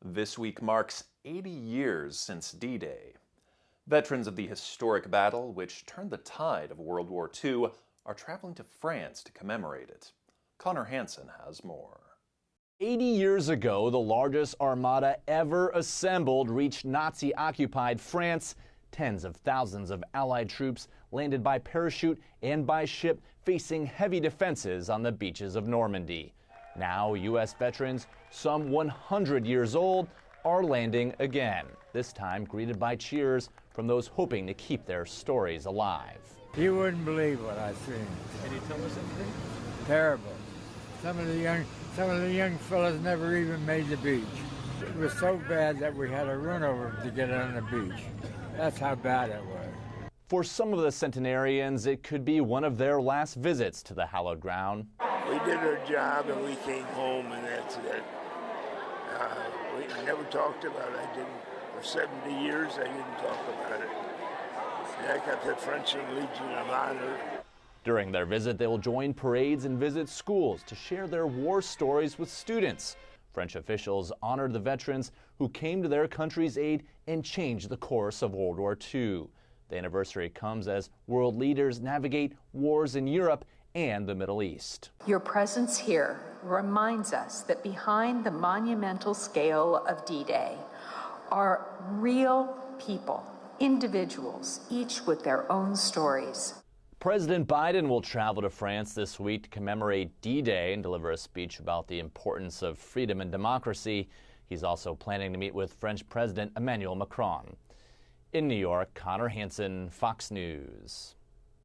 This week marks 80 years since D-Day. Veterans of the historic battle, which turned the tide of World War II, are traveling to France to commemorate it. Connor Hansen has more. 80 years ago, the largest armada ever assembled reached Nazi-occupied France. Tens of thousands of Allied troops landed by parachute and by ship, facing heavy defenses on the beaches of Normandy. Now, U.S. veterans, some 100 years old, are landing again, this time greeted by cheers from those hoping to keep their stories alive. You wouldn't believe what I've seen. Can you tell us anything? Terrible. Some of the young fellas never even made the beach. It was so bad that we had to run over to get on the beach. That's how bad it was. For some of the centenarians, it could be one of their last visits to the hallowed ground. We did our job and we came home, and that's it. We never talked about it. For 70 years, I didn't talk about it. And I got the French Legion of Honor. During their visit, they will join parades and visit schools to share their war stories with students. French officials honored the veterans who came to their country's aid and changed the course of World War II. The anniversary comes as world leaders navigate wars in Europe and the Middle East. Your presence here reminds us that behind the monumental scale of D-Day are real people, individuals, each with their own stories. President Biden will travel to France this week to commemorate D-Day and deliver a speech about the importance of freedom and democracy. He's also planning to meet with French President Emmanuel Macron. In New York, Connor Hansen, Fox News.